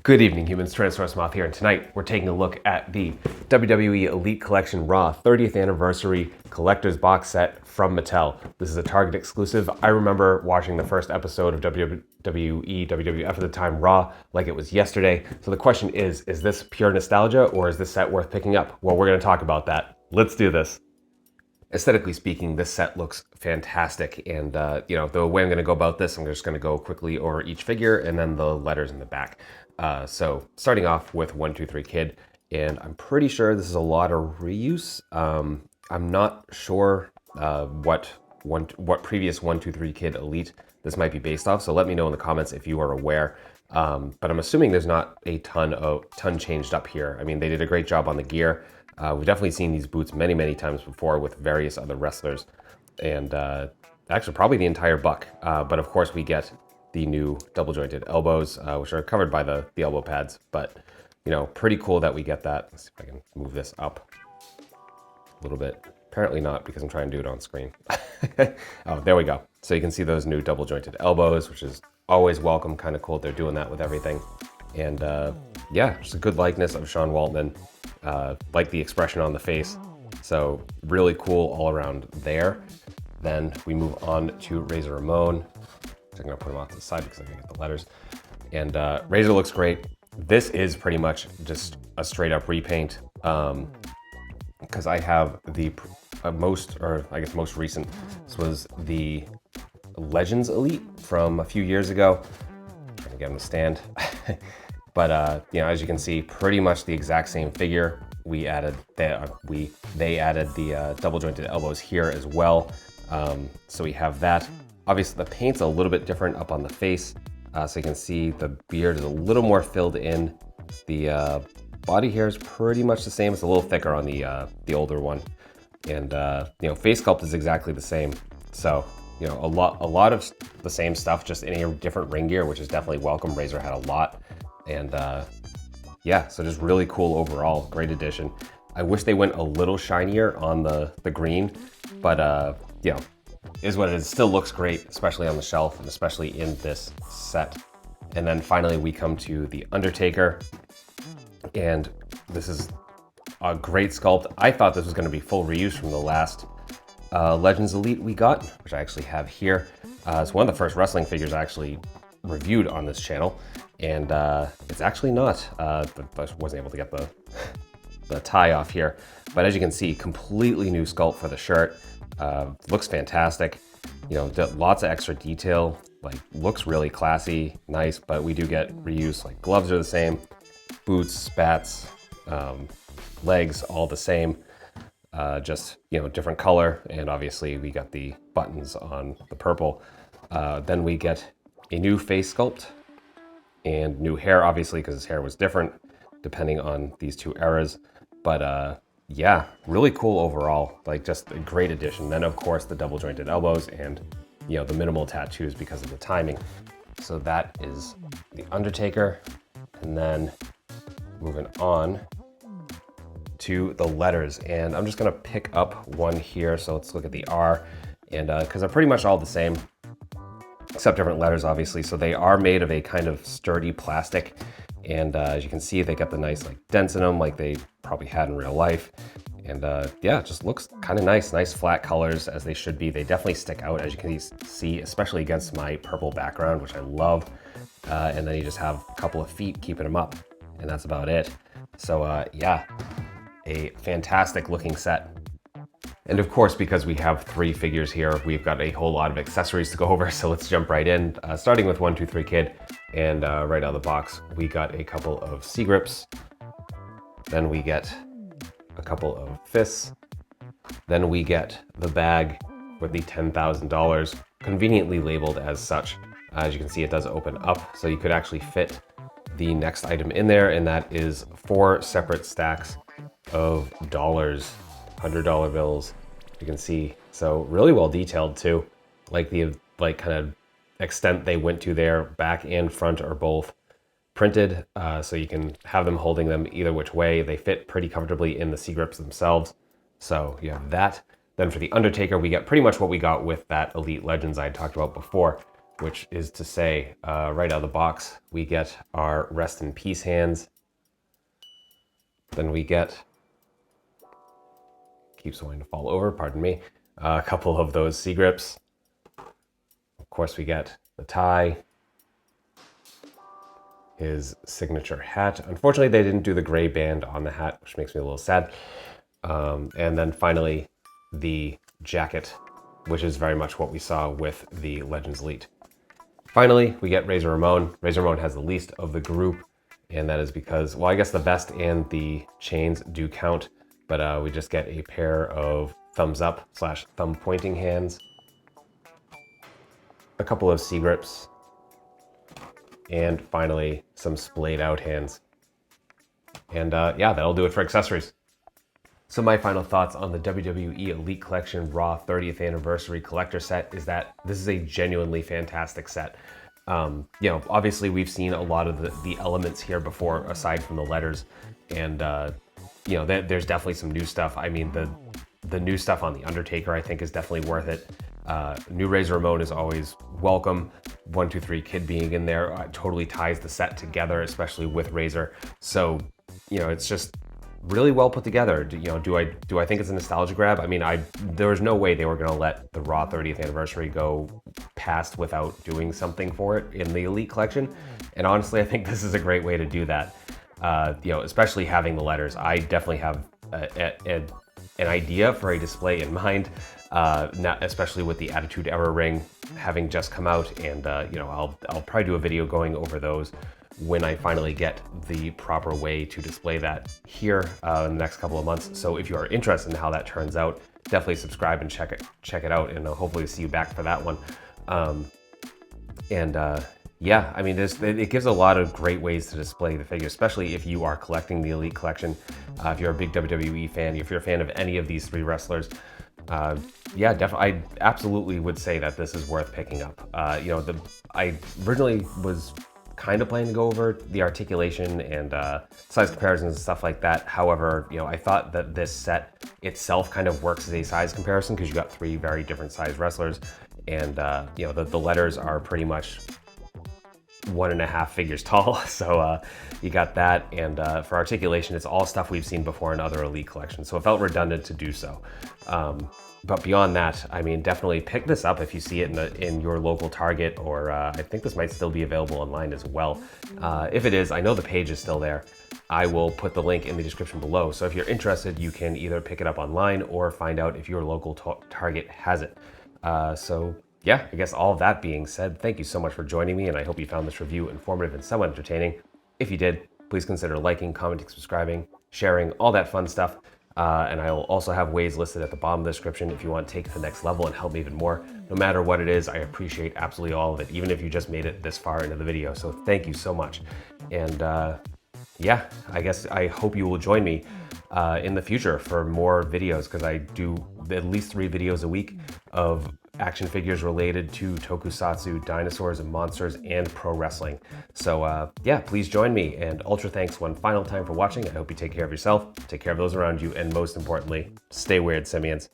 Good evening, humans. Tyrannosaurusmoth here, and tonight we're taking a look at the WWE Elite Collection Raw 30th Anniversary Collector's Box Set from Mattel. This is a Target exclusive. I remember watching the first episode of WWE, WWF at the time, Raw, like it was yesterday. So the question is this pure nostalgia, or is this set worth picking up? Well, we're going to talk about that. Let's do this. Aesthetically speaking, this set looks fantastic, and the way I'm going to go about this, I'm just going to go quickly over each figure and then the letters in the back. So starting off with 123 Kid, and I'm pretty sure this is a lot of reuse. I'm not sure what previous 123 Kid Elite this might be based off, so let me know in the comments if you are aware. But I'm assuming there's not a ton changed up here. I mean, they did a great job on the gear. We've definitely seen these boots many times before with various other wrestlers, and actually probably the entire buck. But of course we get the new double jointed elbows, which are covered by the elbow pads. But pretty cool that we get that. Let's see if I can move this up a little bit. Apparently not, because I'm trying to do it on screen. Oh, there we go. So you can see those new double jointed elbows, which is always welcome. Kind of cool they're doing that with everything. And yeah, just a good likeness of Sean Waltman. Like the expression on the face. So really cool all around there. Then we move on to Razor Ramon. I'm gonna put him off to the side because I can get the letters. And Razor looks great. This is pretty much just a straight up repaint. Because I have the most recent. This was the Legends Elite from a few years ago. I'm trying to get him to stand. But as you can see, pretty much the exact same figure. They added the double jointed elbows here as well. So we have that. Obviously, the paint's a little bit different up on the face. So you can see the beard is a little more filled in. The body hair is pretty much the same. It's a little thicker on the older one, and face sculpt is exactly the same. So a lot of the same stuff, just in a different ring gear, which is definitely welcome. Razor had a lot. And yeah, so just really cool overall, great addition. I wish they went a little shinier on the green, but is what it is. Still looks great, especially on the shelf and especially in this set. And then finally we come to the Undertaker, and this is a great sculpt. I thought this was going to be full reuse from the last Legends Elite we got, which I actually have here. It's one of the first wrestling figures I actually reviewed on this channel, and it's actually not. I wasn't able to get the tie off here, but as you can see, completely new sculpt for the shirt. Looks fantastic. Lots of extra detail. Like, looks really classy, nice. But we do get reuse. Like, gloves are the same, boots, spats, legs, all the same. Just different color, and obviously we got the buttons on the purple. Then we get a new face sculpt and new hair, obviously, because his hair was different depending on these two eras. But yeah, really cool overall. Like, just a great addition. Then of course the double jointed elbows and the minimal tattoos because of the timing. So that is the Undertaker. And then moving on to the letters, and I'm just gonna pick up one here. So let's look at the R, and because they're pretty much all the same, except different letters, obviously. So they are made of a kind of sturdy plastic, and as you can see, they got the nice dents in them, like they probably had in real life. And yeah, it just looks kind of nice flat colors, as they should be. They definitely stick out, as you can see, especially against my purple background, which I love. And then you just have a couple of feet keeping them up, and that's about it. So yeah, a fantastic looking set. And of course, because we have three figures here, we've got a whole lot of accessories to go over, so let's jump right in. Starting with 123 Kid, and right out of the box, we got a couple of C-grips. Then we get a couple of fists. Then we get the bag with the $10,000, conveniently labeled as such. As you can see, it does open up, so you could actually fit the next item in there, and that is 4 separate stacks of dollars, $100 bills. You can see, so really well detailed too. Like the kind of extent they went to there, back and front are both printed, so you can have them holding them either which way. They fit pretty comfortably in the C-grips themselves. So you have that. Then for the Undertaker, we get pretty much what we got with that Elite Legends I had talked about before. which is to say, right out of the box, we get our Rest in Peace hands. Then we get, keeps wanting to fall over, pardon me, a couple of those C-grips. Of course, we get the tie, his signature hat. Unfortunately, they didn't do the gray band on the hat, which makes me a little sad. And then finally, the jacket, which is very much what we saw with the Legends Elite. Finally, we get Razor Ramon. Razor Ramon has the least of the group, and that is because, well, I guess the vest and the chains do count, but we just get a pair of thumbs up / thumb pointing hands, a couple of C-grips, and finally some splayed out hands. And yeah, that'll do it for accessories. So my final thoughts on the WWE Elite Collection Raw 30th Anniversary Collector Set is that this is a genuinely fantastic set. You know, obviously we've seen a lot of the elements here before, aside from the letters, and you know, there's definitely some new stuff. I mean, the new stuff on the Undertaker, I think, is definitely worth it. New Razor Ramon is always welcome. 123 Kid being in there totally ties the set together, especially with Razor. So, you know, it's just really well put together. You know, do I think it's a nostalgia grab? I mean, there was no way they were going to let the Raw 30th Anniversary go past without doing something for it in the Elite Collection. And honestly, I think this is a great way to do that. You know, especially having the letters. I definitely have an idea for a display in mind, especially with the Attitude Era ring having just come out, and you know, I'll probably do a video going over those when I finally get the proper way to display that here in the next couple of months. So if you are interested in how that turns out, definitely subscribe and check it out, and I'll hopefully see you back for that one. Yeah, I mean, it gives a lot of great ways to display the figure, especially if you are collecting the Elite Collection. If you're a big WWE fan, if you're a fan of any of these three wrestlers, yeah, definitely, I absolutely would say that this is worth picking up. You know, I originally was kind of planning to go over the articulation and size comparisons and stuff like that. However, you know, I thought that this set itself kind of works as a size comparison because you got three very different size wrestlers, and you know, the letters are pretty much 1.5 figures tall. So you got that, and for articulation, it's all stuff we've seen before in other Elite collections, so it felt redundant to do so. But beyond that, I mean, definitely pick this up if you see it in your local Target, or I think this might still be available online as well. If it is, I know the page is still there. I will put the link in the description below, so if you're interested, you can either pick it up online or find out if your local Target has it. So yeah, I guess all of that being said, thank you so much for joining me, and I hope you found this review informative and somewhat entertaining. If you did, please consider liking, commenting, subscribing, sharing, all that fun stuff. And I will also have ways listed at the bottom of the description if you want to take it to the next level and help me even more. No matter what it is, I appreciate absolutely all of it, even if you just made it this far into the video. So thank you so much. And yeah, I guess I hope you will join me in the future for more videos, because I do at least 3 videos a week of action figures related to tokusatsu, dinosaurs and monsters, and pro wrestling. So yeah, please join me, and ultra thanks one final time for watching. I hope you take care of yourself, take care of those around you, and most importantly, stay weird, simians.